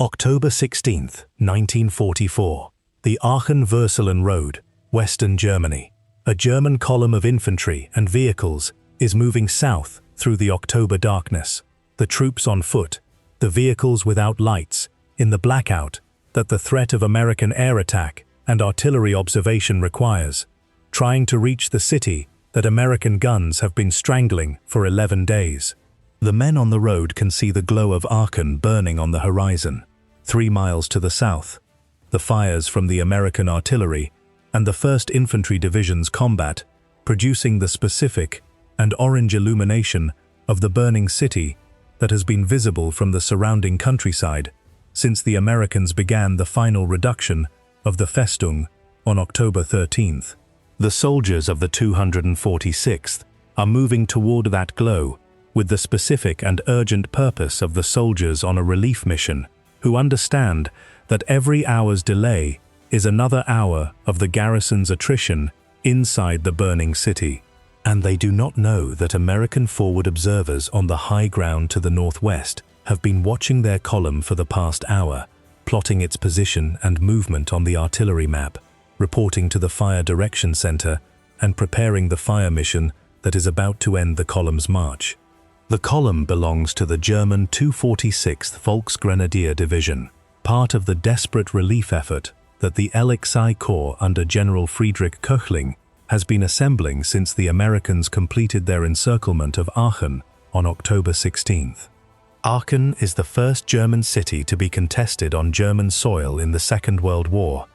October 16, 1944. The Aachen-Würselen Road, Western Germany. A German column of infantry and vehicles is moving south through the October darkness. The troops on foot, the vehicles without lights, in the blackout that the threat of American air attack and artillery observation requires, trying to reach the city that American guns have been strangling for 11 days. The men on the road can see the glow of Aachen burning on the horizon. 3 miles to the south, the fires from the American artillery and the 1st Infantry Division's combat producing the specific and orange illumination of the burning city that has been visible from the surrounding countryside since the Americans began the final reduction of the Festung on October 13th. The soldiers of the 246th are moving toward that glow with the specific and urgent purpose of the soldiers on a relief mission, who understand that every hour's delay is another hour of the garrison's attrition inside the burning city. And they do not know that American forward observers on the high ground to the northwest have been watching their column for the past hour, plotting its position and movement on the artillery map, reporting to the Fire Direction Center, and preparing the fire mission that is about to end the column's march. The column belongs to the German 246th Volksgrenadier Division, part of the desperate relief effort that the LXI Corps under General Friedrich Köchling has been assembling since the Americans completed their encirclement of Aachen on October 16th. Aachen is the first German city to be contested on German soil in the Second World War,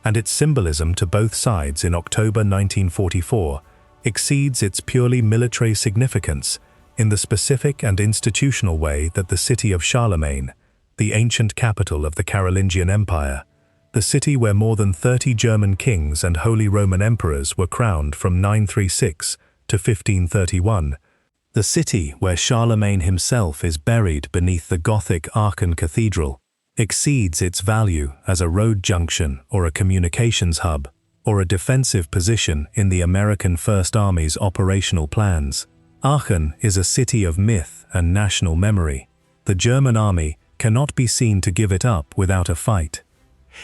and its symbolism to both sides in October 1944 exceeds its purely military significance in the specific and institutional way that the city of Charlemagne, the ancient capital of the Carolingian Empire, the city where more than 30 German kings and Holy Roman emperors were crowned from 936 to 1531, the city where Charlemagne himself is buried beneath the Gothic Aachen Cathedral, exceeds its value as a road junction or a communications hub or a defensive position in the American First Army's operational plans. Aachen is a city of myth and national memory. The German army cannot be seen to give it up without a fight.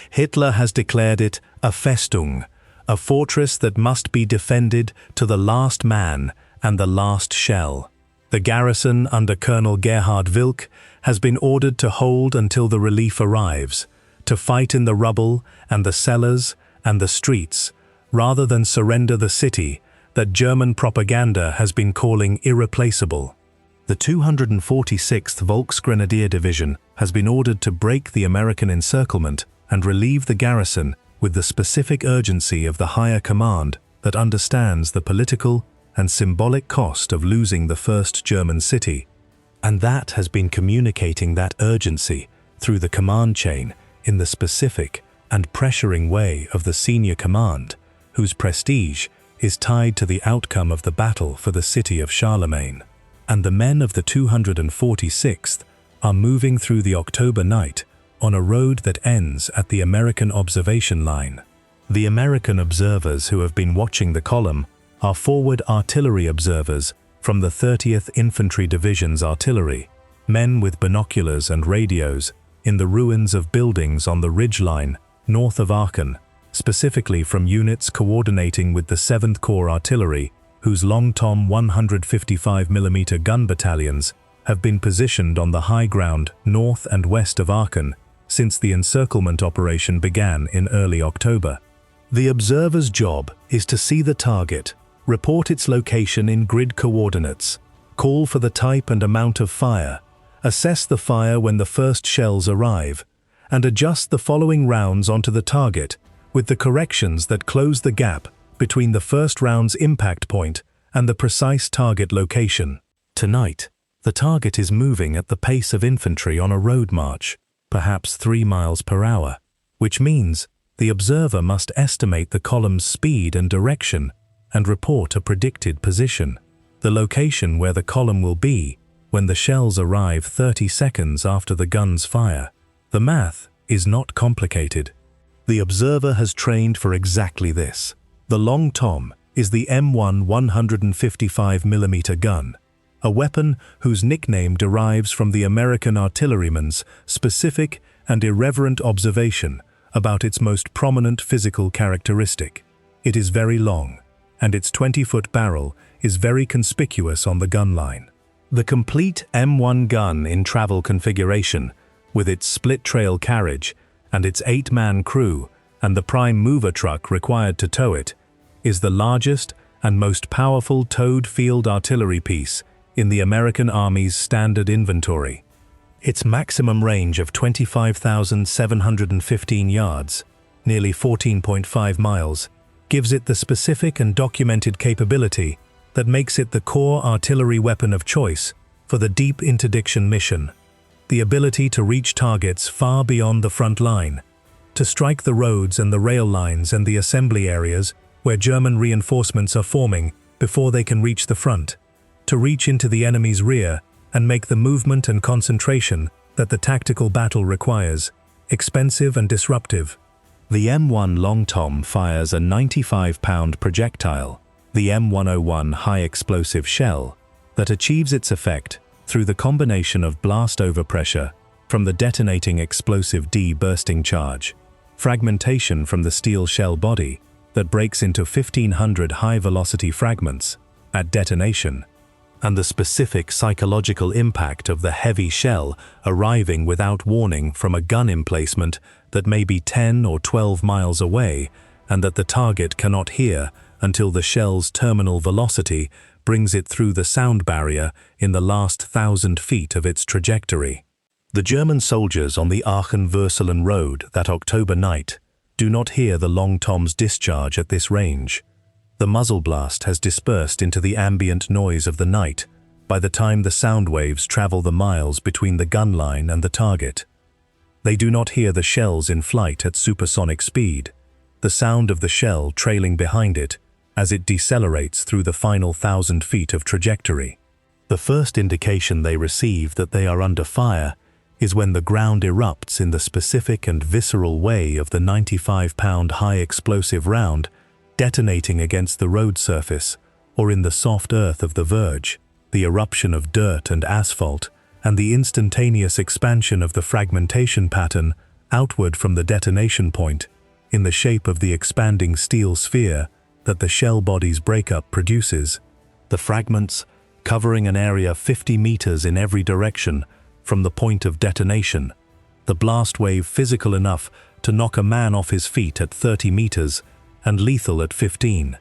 Hitler has declared it a Festung, a fortress that must be defended to the last man and the last shell. The garrison under Colonel Gerhard Wilk has been ordered to hold until the relief arrives, to fight in the rubble and the cellars and the streets, rather than surrender the city that German propaganda has been calling irreplaceable. The 246th Volksgrenadier Division has been ordered to break the American encirclement and relieve the garrison with the specific urgency of the higher command that understands the political and symbolic cost of losing the first German city, and that has been communicating that urgency through the command chain in the specific and pressuring way of the senior command, whose prestige is tied to the outcome of the battle for the city of Charlemagne. And the men of the 246th are moving through the October night on a road that ends at the American observation line. The American observers who have been watching the column are forward artillery observers from the 30th Infantry Division's artillery, men with binoculars and radios in the ruins of buildings on the ridgeline north of Aachen, specifically from units coordinating with the 7th Corps Artillery, whose Long Tom 155mm gun battalions have been positioned on the high ground north and west of Aachen since the encirclement operation began in early October. The observer's job is to see the target, report its location in grid coordinates, call for the type and amount of fire, assess the fire when the first shells arrive, and adjust the following rounds onto the target with the corrections that close the gap between the first round's impact point and the precise target location. Tonight, the target is moving at the pace of infantry on a road march, perhaps 3 miles per hour, which means the observer must estimate the column's speed and direction and report a predicted position, the location where the column will be when the shells arrive 30 seconds after the gun's fire. The math is not complicated. The observer has trained for exactly this. The Long Tom is the M1 155mm gun, a weapon whose nickname derives from the American artilleryman's specific and irreverent observation about its most prominent physical characteristic. It is very long, and its 20-foot barrel is very conspicuous on the gun line. The complete M1 gun in travel configuration, with its split-trail carriage and its 8-man crew and the prime mover truck required to tow it, is the largest and most powerful towed field artillery piece in the American Army's standard inventory. Its maximum range of 25,715 yards, nearly 14.5 miles, gives it the specific and documented capability that makes it the core artillery weapon of choice for the deep interdiction mission. The ability to reach targets far beyond the front line, to strike the roads and the rail lines and the assembly areas where German reinforcements are forming before they can reach the front, to reach into the enemy's rear and make the movement and concentration that the tactical battle requires, expensive and disruptive. The M1 Long Tom fires a 95-pound projectile, the M101 high-explosive shell, that achieves its effect through the combination of blast overpressure from the detonating explosive D bursting charge, fragmentation from the steel shell body that breaks into 1,500 high-velocity fragments at detonation, and the specific psychological impact of the heavy shell arriving without warning from a gun emplacement that may be 10 or 12 miles away and that the target cannot hear until the shell's terminal velocity brings it through the sound barrier in the last 1,000 feet of its trajectory. The German soldiers on the Aachen-Würselen road that October night do not hear the Long Tom's discharge at this range. The muzzle blast has dispersed into the ambient noise of the night by the time the sound waves travel the miles between the gun line and the target. They do not hear the shells in flight at supersonic speed, the sound of the shell trailing behind it as it decelerates through the final 1,000 feet of trajectory. The first indication they receive that they are under fire is when the ground erupts in the specific and visceral way of the 95-pound high-explosive round detonating against the road surface or in the soft earth of the verge, the eruption of dirt and asphalt, and the instantaneous expansion of the fragmentation pattern outward from the detonation point in the shape of the expanding steel sphere that the shell body's breakup produces, the fragments covering an area 50 meters in every direction from the point of detonation, the blast wave physical enough to knock a man off his feet at 30 meters and lethal at 15,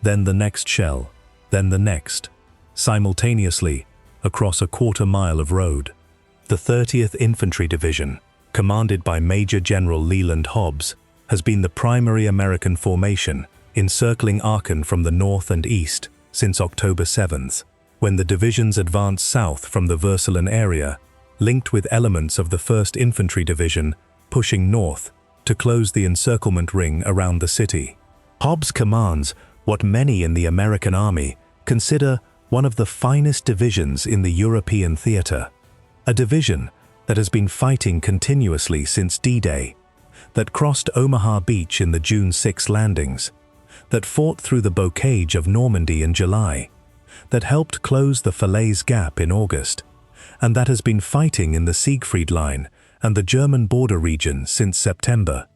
then the next shell, then the next, simultaneously across a quarter-mile of road. The 30th Infantry Division, commanded by Major General Leland Hobbs, has been the primary American formation encircling Aachen from the north and east since October 7th, when the divisions advanced south from the Würselen area, linked with elements of the 1st Infantry Division pushing north to close the encirclement ring around the city. Hobbs commands what many in the American Army consider one of the finest divisions in the European theater, a division that has been fighting continuously since D-Day, that crossed Omaha Beach in the June 6 landings, that fought through the bocage of Normandy in July, that helped close the Falaise Gap in August, and that has been fighting in the Siegfried Line and the German border region since September.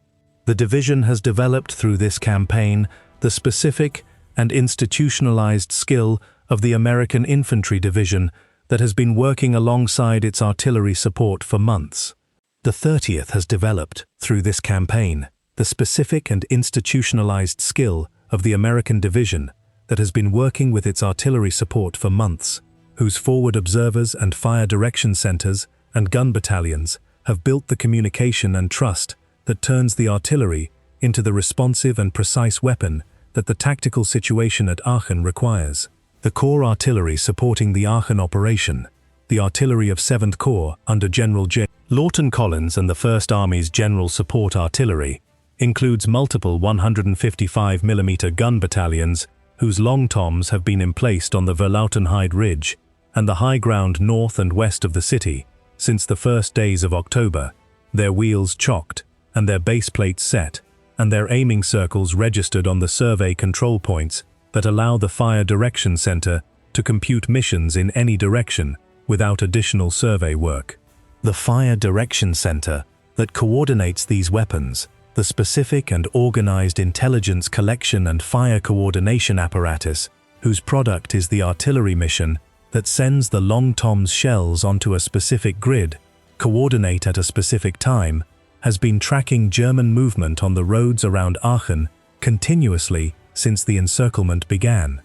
The division has developed through this campaign the specific and institutionalized skill of the American Infantry Division that has been working alongside its artillery support for months. The 30th has developed, through this campaign, the specific and institutionalized skill of the American Division that has been working with its artillery support for months, whose forward observers and fire direction centers and gun battalions have built the communication and trust that turns the artillery into the responsive and precise weapon that the tactical situation at Aachen requires. The Corps artillery supporting the Aachen operation, the artillery of 7th Corps under General J. Lawton Collins and the 1st Army's General Support Artillery, includes multiple 155mm gun battalions whose long toms have been emplaced on the Verlautenheide Ridge and the high ground north and west of the city since the first days of October, their wheels chocked and their base plates set, and their aiming circles registered on the survey control points that allow the Fire Direction Center to compute missions in any direction without additional survey work. The Fire Direction Center that coordinates these weapons, the specific and organized intelligence collection and fire coordination apparatus, whose product is the artillery mission that sends the Long Tom's shells onto a specific grid, coordinate at a specific time, has been tracking German movement on the roads around Aachen continuously since the encirclement began.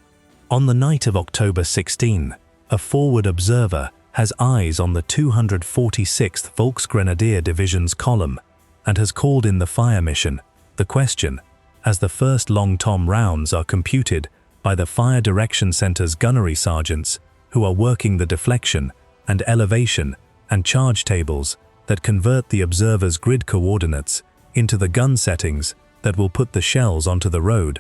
On the night of October 16, a forward observer has eyes on the 246th Volksgrenadier Division's column and has called in the fire mission. The question, as the first Long Tom rounds are computed by the Fire Direction Center's gunnery sergeants, who are working the deflection and elevation and charge tables that convert the observer's grid coordinates into the gun settings that will put the shells onto the road,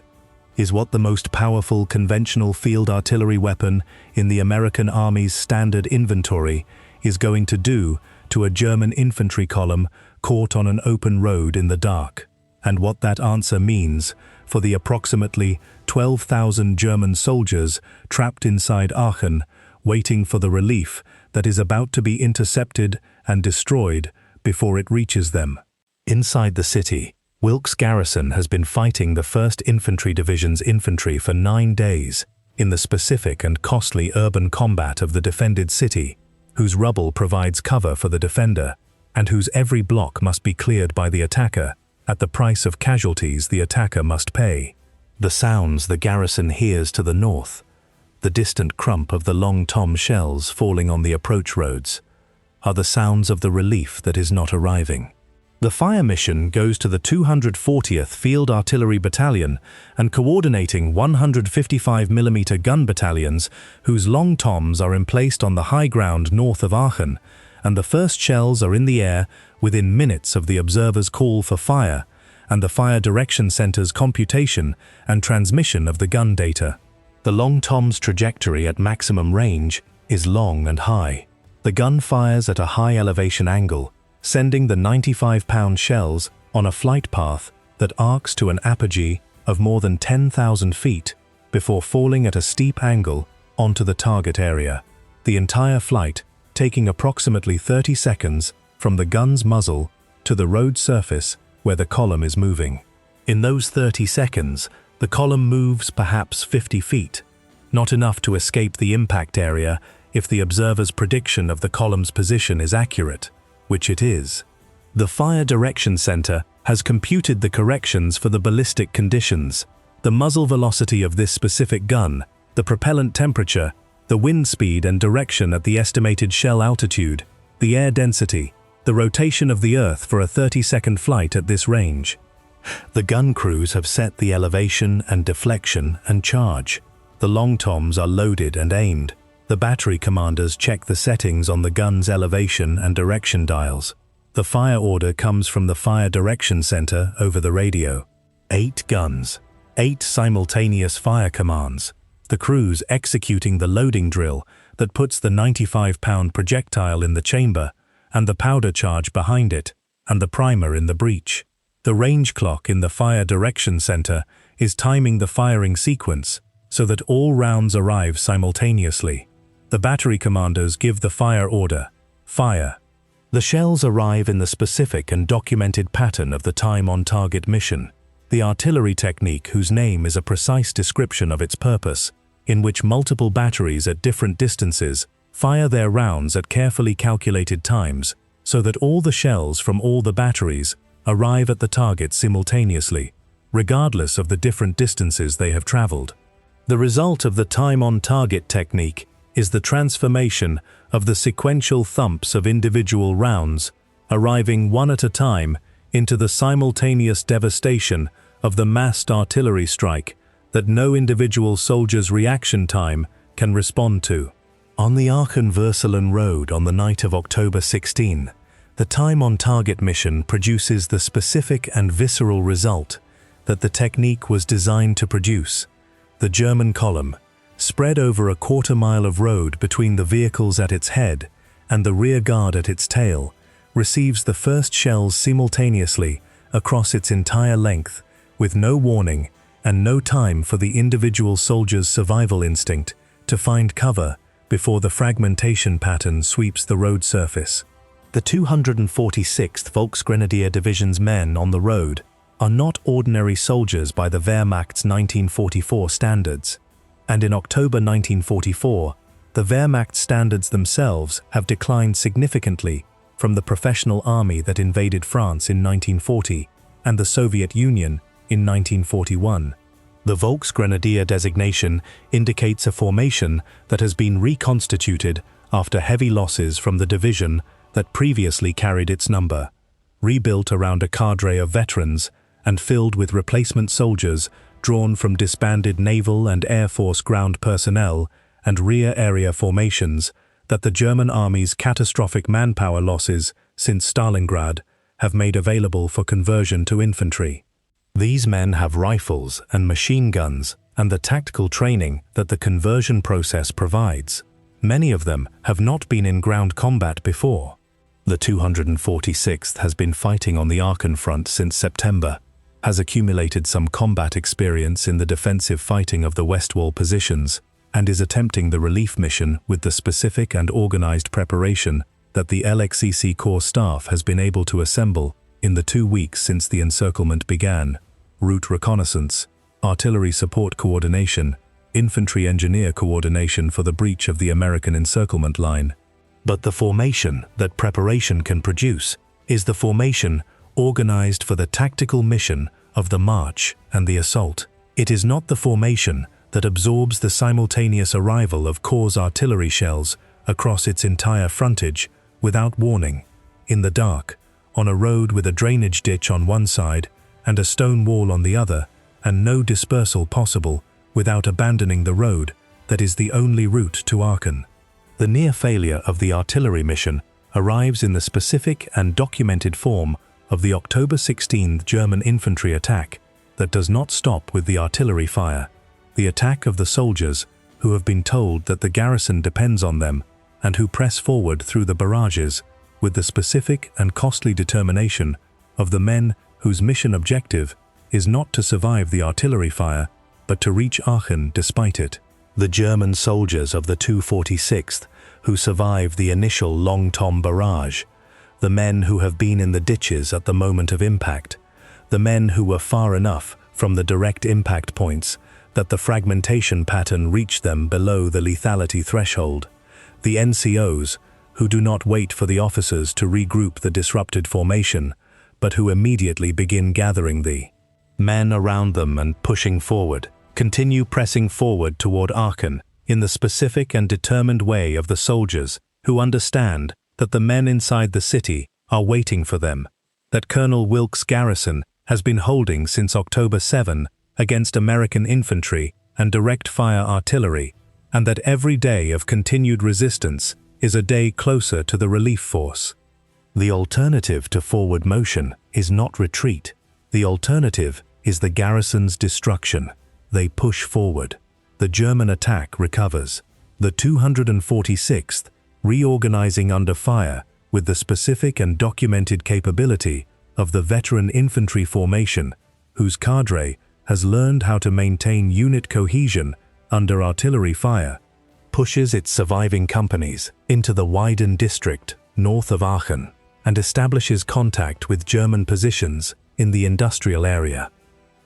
is what the most powerful conventional field artillery weapon in the American Army's standard inventory is going to do to a German infantry column caught on an open road in the dark, and what that answer means for the approximately 12,000 German soldiers trapped inside Aachen, waiting for the relief that is about to be intercepted and destroyed before it reaches them. Inside the city, Wilkes Garrison has been fighting the 1st Infantry Division's infantry for 9 days in the specific and costly urban combat of the defended city, whose rubble provides cover for the defender, and whose every block must be cleared by the attacker at the price of casualties the attacker must pay. The sounds the garrison hears to the north, the distant crump of the Long Tom shells falling on the approach roads, are the sounds of the relief that is not arriving. The fire mission goes to the 240th Field Artillery Battalion and coordinating 155mm gun battalions whose Long Toms are emplaced on the high ground north of Aachen, and the first shells are in the air within minutes of the observer's call for fire and the Fire Direction Center's computation and transmission of the gun data. The Long Tom's trajectory at maximum range is long and high. The gun fires at a high elevation angle, sending the 95-pound shells on a flight path that arcs to an apogee of more than 10,000 feet before falling at a steep angle onto the target area, the entire flight taking approximately 30 seconds from the gun's muzzle to the road surface where the column is moving. In those 30 seconds, the column moves perhaps 50 feet, not enough to escape the impact area if the observer's prediction of the column's position is accurate, which it is. The Fire Direction Center has computed the corrections for the ballistic conditions, the muzzle velocity of this specific gun, the propellant temperature, the wind speed and direction at the estimated shell altitude, the air density, the rotation of the Earth for a 30-second flight at this range. The gun crews have set the elevation and deflection and charge. The Long Toms are loaded and aimed. The battery commanders check the settings on the gun's elevation and direction dials. The fire order comes from the Fire Direction Center over the radio. 8 guns, 8 simultaneous fire commands, the crews executing the loading drill that puts the 95-pound projectile in the chamber and the powder charge behind it and the primer in the breech. The range clock in the Fire Direction Center is timing the firing sequence so that all rounds arrive simultaneously. The battery commanders give the fire order, fire. The shells arrive in the specific and documented pattern of the time-on-target mission, the artillery technique whose name is a precise description of its purpose, in which multiple batteries at different distances fire their rounds at carefully calculated times so that all the shells from all the batteries arrive at the target simultaneously, regardless of the different distances they have traveled. The result of the time-on-target technique is the transformation of the sequential thumps of individual rounds, arriving one at a time into the simultaneous devastation of the massed artillery strike that no individual soldier's reaction time can respond to. On the Aachen-Würselen road on the night of October 16, the time-on-target mission produces the specific and visceral result that the technique was designed to produce. The German column, spread over a quarter-mile of road between the vehicles at its head and the rear guard at its tail, receives the first shells simultaneously across its entire length, with no warning and no time for the individual soldier's survival instinct to find cover before the fragmentation pattern sweeps the road surface. The 246th Volksgrenadier Division's men on the road are not ordinary soldiers by the Wehrmacht's 1944 standards, and in October 1944, the Wehrmacht standards themselves have declined significantly from the professional army that invaded France in 1940 and the Soviet Union in 1941. The Volksgrenadier designation indicates a formation that has been reconstituted after heavy losses from the division that previously carried its number, rebuilt around a cadre of veterans and filled with replacement soldiers drawn from disbanded naval and air force ground personnel and rear area formations that the German army's catastrophic manpower losses since Stalingrad have made available for conversion to infantry. These men have rifles and machine guns and the tactical training that the conversion process provides. Many of them have not been in ground combat before. The 246th has been fighting on the Aachen front since September, has accumulated some combat experience in the defensive fighting of the West Wall positions, and is attempting the relief mission with the specific and organized preparation that the LXCC Corps staff has been able to assemble in the 2 weeks since the encirclement began: route reconnaissance, artillery support coordination, infantry engineer coordination for the breach of the American encirclement line. But the formation that preparation can produce is the formation organized for the tactical mission of the march and the assault. It is not the formation that absorbs the simultaneous arrival of Corps' artillery shells across its entire frontage without warning, in the dark, on a road with a drainage ditch on one side and a stone wall on the other, and no dispersal possible without abandoning the road that is the only route to Aachen. The near failure of the artillery mission arrives in the specific and documented form of the October 16th German infantry attack that does not stop with the artillery fire, the attack of the soldiers who have been told that the garrison depends on them and who press forward through the barrages with the specific and costly determination of the men whose mission objective is not to survive the artillery fire, but to reach Aachen despite it. The German soldiers of the 246th who survived the initial Long Tom barrage, the men who have been in the ditches at the moment of impact, the men who were far enough from the direct impact points that the fragmentation pattern reached them below the lethality threshold, the NCOs who do not wait for the officers to regroup the disrupted formation, but who immediately begin gathering the men around them and pushing forward, continue pressing forward toward Aachen in the specific and determined way of the soldiers who understand that the men inside the city are waiting for them, that Colonel Wilkes' garrison has been holding since October 7 against American infantry and direct fire artillery, and that every day of continued resistance is a day closer to the relief force. The alternative to forward motion is not retreat. The alternative is the garrison's destruction. They push forward. The German attack recovers. The 246th, reorganizing under fire with the specific and documented capability of the veteran infantry formation, whose cadre has learned how to maintain unit cohesion under artillery fire, pushes its surviving companies into the Weiden district north of Aachen and establishes contact with German positions in the industrial area.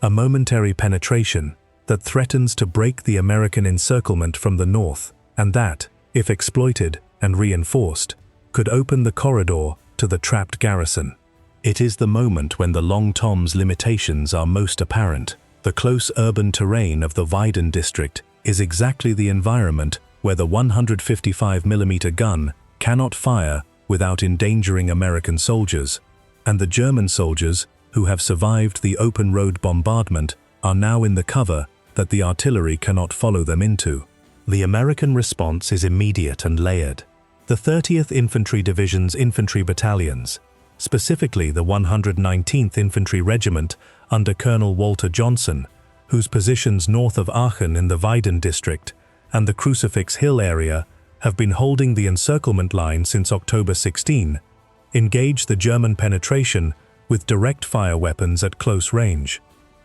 A momentary penetration that threatens to break the American encirclement from the north, and that, if exploited and reinforced, could open the corridor to the trapped garrison. It is the moment when the Long Tom's limitations are most apparent. The close urban terrain of the Weiden district is exactly the environment where the 155mm gun cannot fire without endangering American soldiers, and the German soldiers who have survived the open road bombardment are now in the cover that the artillery cannot follow them into. The American response is immediate and layered. The 30th Infantry Division's infantry battalions, specifically the 119th Infantry Regiment under Colonel Walter Johnson, whose positions north of Aachen in the Weiden district and the Crucifix Hill area have been holding the encirclement line since October 16, engage the German penetration with direct fire weapons at close range.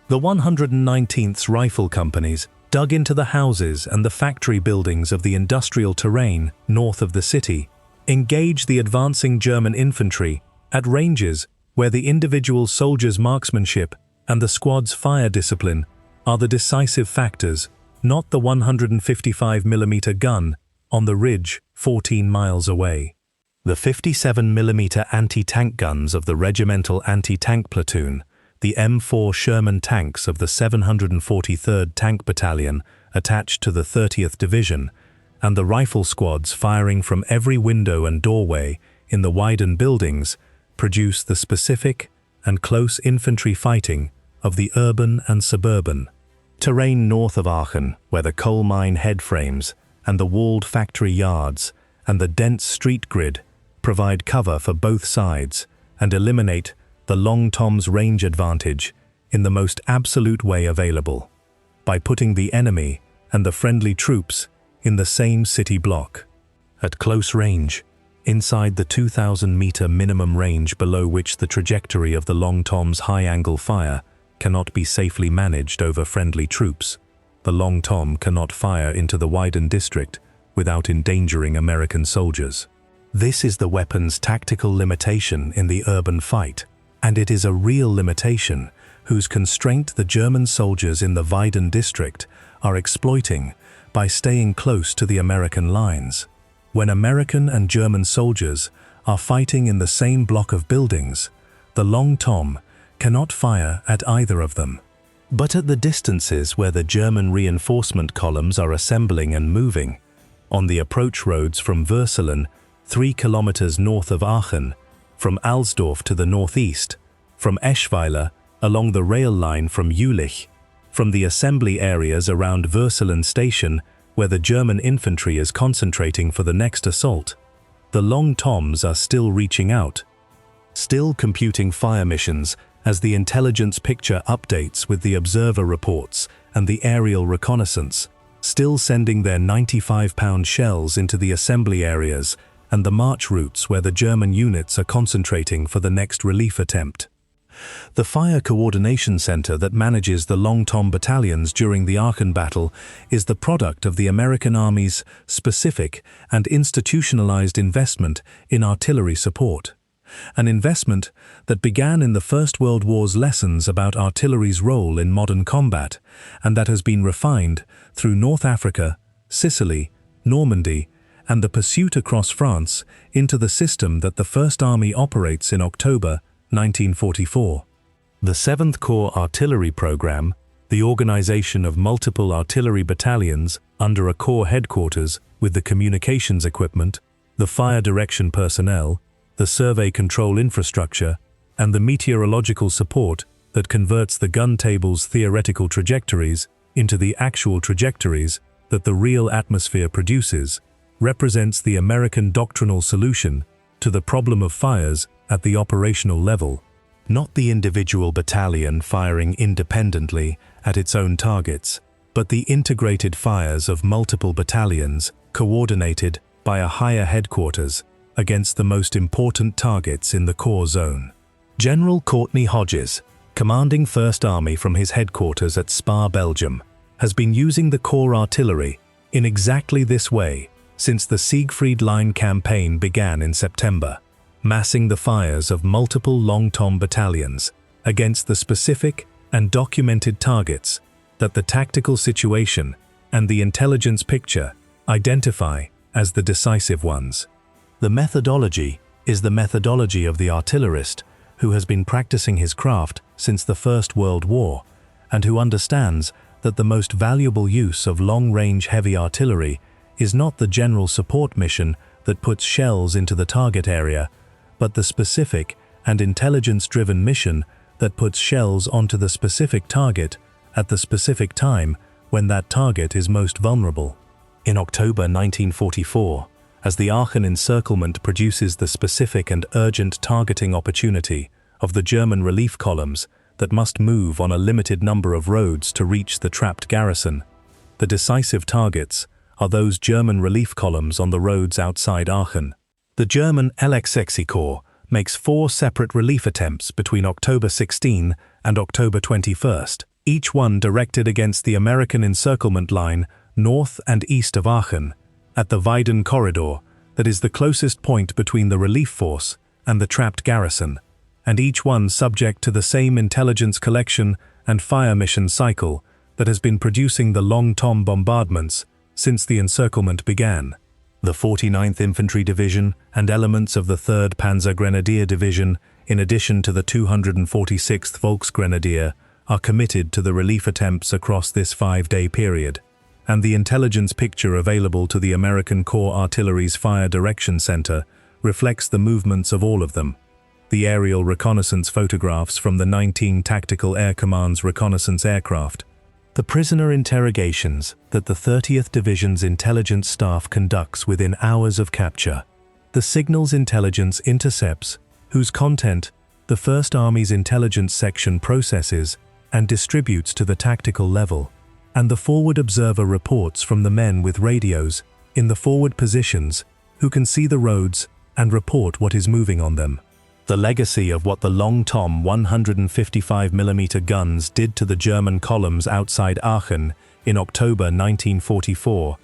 The 119th's rifle companies dug into the houses and the factory buildings of the industrial terrain north of the city, engage the advancing German infantry at ranges where the individual soldier's marksmanship and the squad's fire discipline are the decisive factors, not the 155mm gun on the ridge 14 miles away. The 57mm anti-tank guns of the regimental anti-tank platoon, the M4 Sherman tanks of the 743rd Tank Battalion attached to the 30th Division, and the rifle squads firing from every window and doorway in the widened buildings produce the specific and close infantry fighting of the urban and suburban terrain north of Aachen, where the coal mine headframes and the walled factory yards and the dense street grid provide cover for both sides and eliminate the Long Tom's range advantage in the most absolute way available, by putting the enemy and the friendly troops in the same city block. At close range, inside the 2,000-meter minimum range below which the trajectory of the Long Tom's high-angle fire cannot be safely managed over friendly troops, the Long Tom cannot fire into the widened district without endangering American soldiers. This is the weapon's tactical limitation in the urban fight, and it is a real limitation whose constraint the German soldiers in the Weiden district are exploiting by staying close to the American lines. When American and German soldiers are fighting in the same block of buildings, the Long Tom cannot fire at either of them. But at the distances where the German reinforcement columns are assembling and moving, on the approach roads from Würselen, 3 kilometers north of Aachen, from Alsdorf to the northeast, from Eschweiler along the rail line from Jülich, from the assembly areas around Würselen station where the German infantry is concentrating for the next assault, the Long Toms are still reaching out, still computing fire missions as the intelligence picture updates with the observer reports and the aerial reconnaissance, still sending their 95-pound shells into the assembly areas and the march routes where the German units are concentrating for the next relief attempt. The Fire Coordination Center that manages the Long Tom battalions during the Aachen battle is the product of the American Army's specific and institutionalized investment in artillery support. An investment that began in the First World War's lessons about artillery's role in modern combat, and that has been refined through North Africa, Sicily, Normandy, and the pursuit across France into the system that the First Army operates in October 1944. The 7th Corps Artillery Program, the organization of multiple artillery battalions under a corps headquarters with the communications equipment, the fire direction personnel, the survey control infrastructure, and the meteorological support that converts the gun table's theoretical trajectories into the actual trajectories that the real atmosphere produces, represents the American doctrinal solution to the problem of fires at the operational level, not the individual battalion firing independently at its own targets, but the integrated fires of multiple battalions coordinated by a higher headquarters against the most important targets in the core zone. General Courtney Hodges, commanding 1st Army from his headquarters at Spa, Belgium, has been using the corps artillery in exactly this way since the Siegfried Line campaign began in September, massing the fires of multiple Long Tom battalions against the specific and documented targets that the tactical situation and the intelligence picture identify as the decisive ones. The methodology is the methodology of the artillerist who has been practicing his craft since the First World War and who understands that the most valuable use of long-range heavy artillery is not the general support mission that puts shells into the target area, but the specific and intelligence-driven mission that puts shells onto the specific target at the specific time when that target is most vulnerable. In October 1944, as the Aachen encirclement produces the specific and urgent targeting opportunity of the German relief columns that must move on a limited number of roads to reach the trapped garrison, the decisive targets are those German relief columns on the roads outside Aachen. The German LX Corps makes 4 separate relief attempts between October 16 and October 21st, each one directed against the American encirclement line north and east of Aachen, at the Weiden corridor, that is the closest point between the relief force and the trapped garrison, and each one subject to the same intelligence collection and fire mission cycle that has been producing the Long Tom bombardments since the encirclement began. The 49th Infantry Division and elements of the 3rd Panzer Grenadier Division, in addition to the 246th Volksgrenadier, are committed to the relief attempts across this 5-day period, and the intelligence picture available to the American Corps Artillery's Fire Direction Center reflects the movements of all of them. The aerial reconnaissance photographs from the 19 Tactical Air Command's reconnaissance aircraft, the prisoner interrogations that the 30th Division's intelligence staff conducts within hours of capture, the signals intelligence intercepts whose content the First Army's intelligence section processes and distributes to the tactical level, and the forward observer reports from the men with radios in the forward positions who can see the roads and report what is moving on them. The legacy of what the Long Tom 155mm guns did to the German columns outside Aachen in October 1944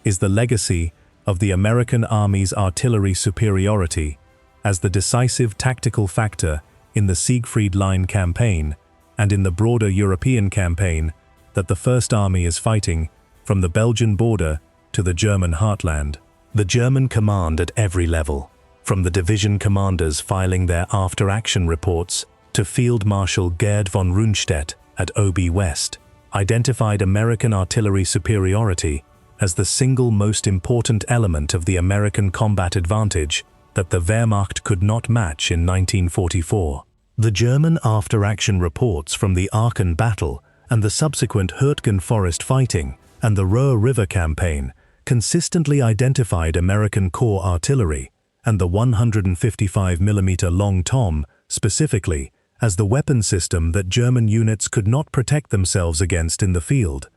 is the legacy of the American Army's artillery superiority as the decisive tactical factor in the Siegfried Line campaign and in the broader European campaign that the First Army is fighting from the Belgian border to the German heartland. The German command at every level, from the division commanders filing their after-action reports to Field Marshal Gerd von Rundstedt at OB West, identified American artillery superiority as the single most important element of the American combat advantage that the Wehrmacht could not match in 1944. The German after-action reports from the Aachen battle and the subsequent Hürtgen Forest fighting and the Roer River campaign consistently identified American Corps artillery and the 155mm Long Tom specifically as the weapon system that German units could not protect themselves against in the field,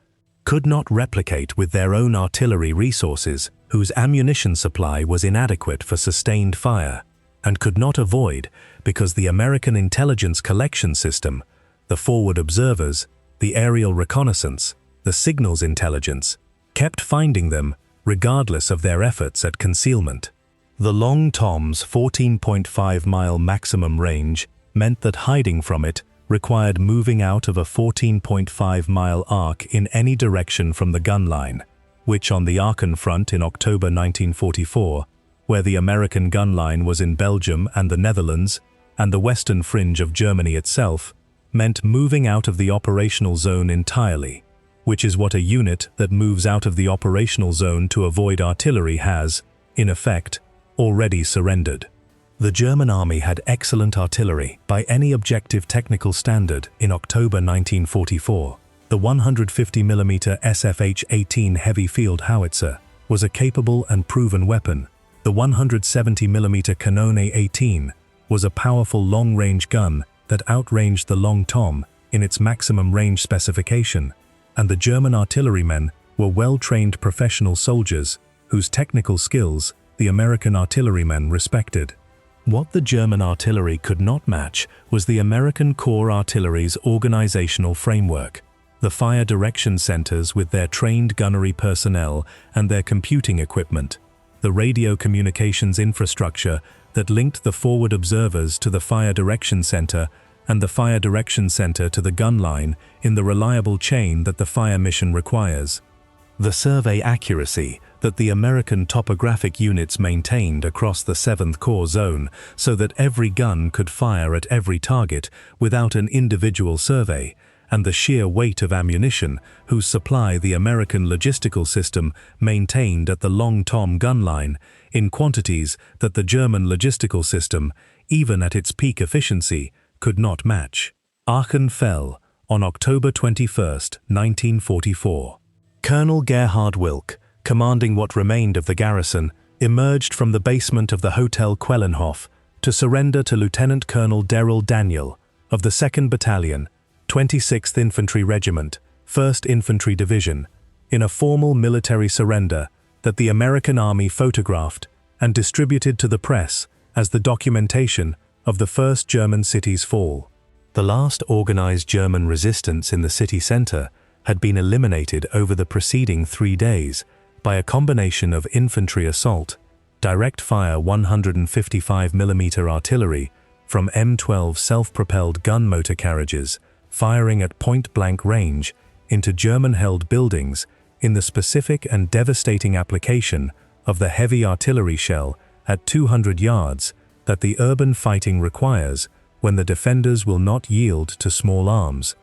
could not replicate with their own artillery resources, whose ammunition supply was inadequate for sustained fire, and could not avoid because the American intelligence collection system, the forward observers, the aerial reconnaissance, the signals intelligence, kept finding them regardless of their efforts at concealment. The Long Tom's 14.5-mile maximum range meant that hiding from it required moving out of a 14.5-mile arc in any direction from the gun line, which on the Aachen front in October 1944, where the American gun line was in Belgium and the Netherlands, and the western fringe of Germany itself, meant moving out of the operational zone entirely, which is what a unit that moves out of the operational zone to avoid artillery has, in effect, already surrendered. The German army had excellent artillery by any objective technical standard in October 1944. The 150mm SFH-18 heavy field howitzer was a capable and proven weapon. The 170mm Kanone 18 was a powerful long-range gun that outranged the Long Tom in its maximum range specification, and the German artillerymen were well-trained professional soldiers whose technical skills the American artillerymen respected. What the German artillery could not match was the American Corps Artillery's organizational framework. The fire direction centers with their trained gunnery personnel and their computing equipment, the radio communications infrastructure that linked the forward observers to the fire direction center and the fire direction center to the gun line in the reliable chain that the fire mission requires. The survey accuracy that the American topographic units maintained across the 7th Corps zone so that every gun could fire at every target without an individual survey, and the sheer weight of ammunition whose supply the American logistical system maintained at the Long Tom gun line in quantities that the German logistical system, even at its peak efficiency, could not match. Aachen fell on October 21, 1944. Colonel Gerhard Wilk, commanding what remained of the garrison, emerged from the basement of the Hotel Quellenhof to surrender to Lieutenant Colonel Daryl Daniel of the 2nd Battalion, 26th Infantry Regiment, 1st Infantry Division, in a formal military surrender that the American Army photographed and distributed to the press as the documentation of the first German city's fall. The last organized German resistance in the city center had been eliminated over the preceding 3 days by a combination of infantry assault, direct fire 155mm artillery from M12 self-propelled gun motor carriages, firing at point-blank range into German-held buildings in the specific and devastating application of the heavy artillery shell at 200 yards that the urban fighting requires when the defenders will not yield to small arms,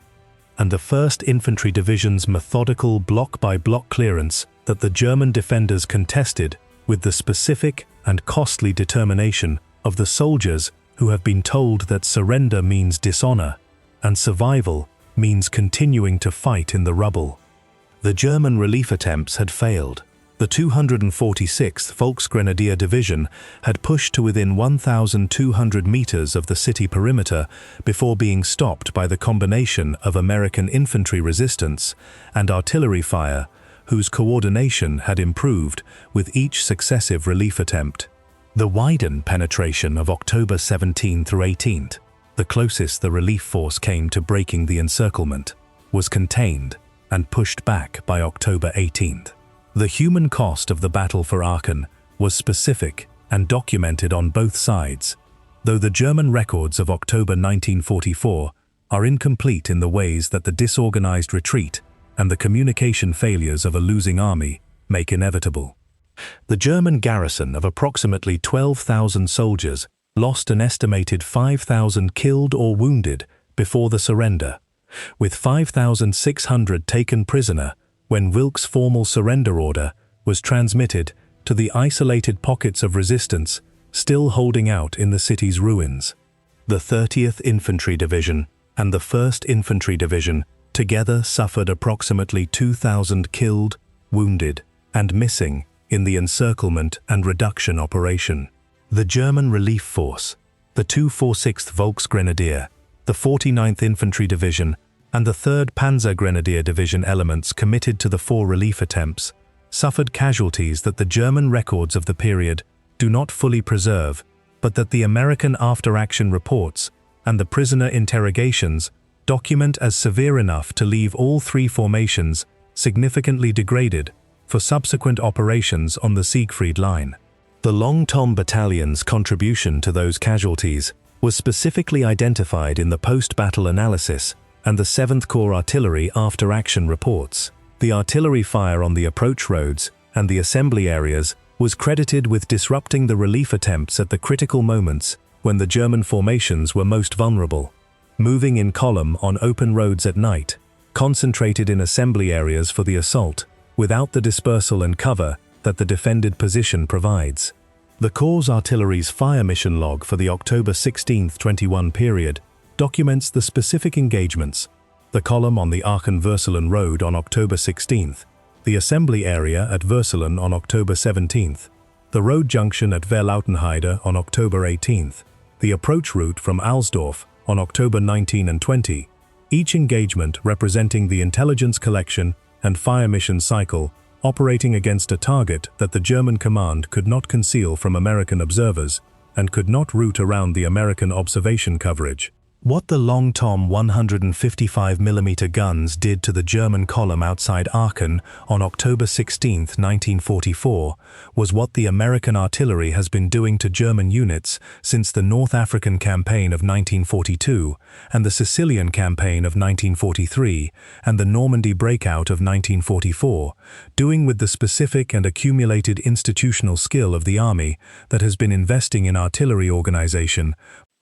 and the 1st Infantry Division's methodical block-by-block clearance that the German defenders contested with the specific and costly determination of the soldiers who have been told that surrender means dishonor and survival means continuing to fight in the rubble. The German relief attempts had failed. The 246th Volksgrenadier Division had pushed to within 1,200 meters of the city perimeter before being stopped by the combination of American infantry resistance and artillery fire, whose coordination had improved with each successive relief attempt. The Weiden penetration of October 17 through 18, the closest the relief force came to breaking the encirclement, was contained and pushed back by October 18. The human cost of the Battle for Aachen was specific and documented on both sides, though the German records of October 1944 are incomplete in the ways that the disorganized retreat and the communication failures of a losing army make inevitable. The German garrison of approximately 12,000 soldiers lost an estimated 5,000 killed or wounded before the surrender, with 5,600 taken prisoner when Wilkes' formal surrender order was transmitted to the isolated pockets of resistance still holding out in the city's ruins. The 30th Infantry Division and the 1st Infantry Division together suffered approximately 2,000 killed, wounded, and missing in the encirclement and reduction operation. The German relief force, the 246th Volksgrenadier, the 49th Infantry Division, and the 3rd Panzergrenadier Division elements committed to the 4 relief attempts suffered casualties that the German records of the period do not fully preserve, but that the American after-action reports and the prisoner interrogations document as severe enough to leave all 3 formations significantly degraded for subsequent operations on the Siegfried Line. The Long Tom Battalion's contribution to those casualties was specifically identified in the post-battle analysis and the 7th Corps Artillery after-action reports. The artillery fire on the approach roads and the assembly areas was credited with disrupting the relief attempts at the critical moments when the German formations were most vulnerable. Moving in column on open roads at night, concentrated in assembly areas for the assault, without the dispersal and cover that the defended position provides. The Corps Artillery's fire mission log for the October 16-21 period documents the specific engagements: the column on the Aachen-Würselen Road on October 16th, the assembly area at Würselen on October 17th, the road junction at Verlautenheide on October 18th, the approach route from Alsdorf on October 19 and 20, each engagement representing the intelligence collection and fire mission cycle operating against a target that the German command could not conceal from American observers and could not route around the American observation coverage. What the Long Tom 155mm guns did to the German column outside Aachen on October 16, 1944, was what the American artillery has been doing to German units since the North African Campaign of 1942 and the Sicilian Campaign of 1943 and the Normandy breakout of 1944, doing with the specific and accumulated institutional skill of the army that has been investing in artillery organization,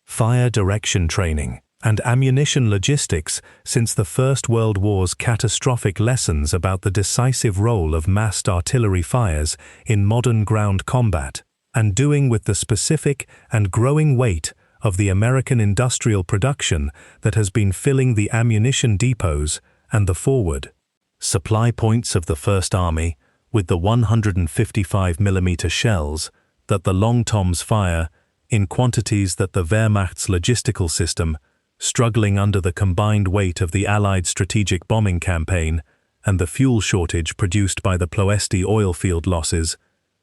fire direction training, and ammunition logistics since the First World War's catastrophic lessons about the decisive role of massed artillery fires in modern ground combat, and doing with the specific and growing weight of the American industrial production that has been filling the ammunition depots and the forward supply points of the First Army with the 155mm shells that the Long Toms fire in quantities that the Wehrmacht's logistical system, struggling under the combined weight of the Allied strategic bombing campaign and the fuel shortage produced by the Ploesti oil field losses,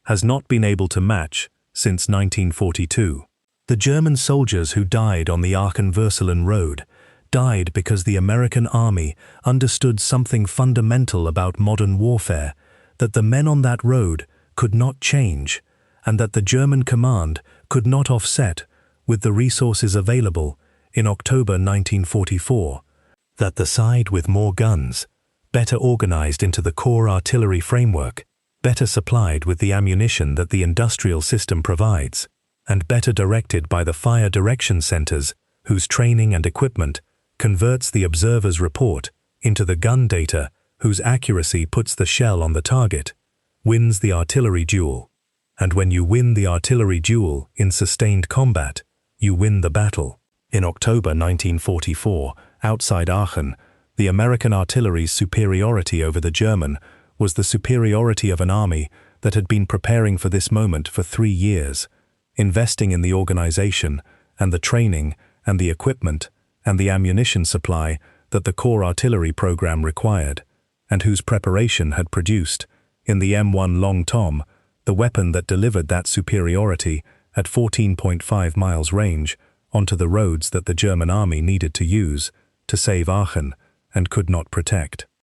has not been able to match since 1942. The German soldiers who died on the Aachen-Würselen Road died because the American army understood something fundamental about modern warfare that the men on that road could not change, and that the German command could not offset with the resources available in October 1944, that the side with more guns, better organized into the core artillery framework, better supplied with the ammunition that the industrial system provides, and better directed by the fire direction centers whose training and equipment converts the observer's report into the gun data whose accuracy puts the shell on the target, wins the artillery duel. And when you win the artillery duel in sustained combat, you win the battle. In October 1944, outside Aachen, the American artillery's superiority over the German was the superiority of an army that had been preparing for this moment for 3 years, investing in the organization and the training and the equipment and the ammunition supply that the core artillery program required, and whose preparation had produced, in the M1 Long Tom, the weapon that delivered that superiority at 14.5 miles range onto the roads that the German army needed to use to save Aachen and could not protect.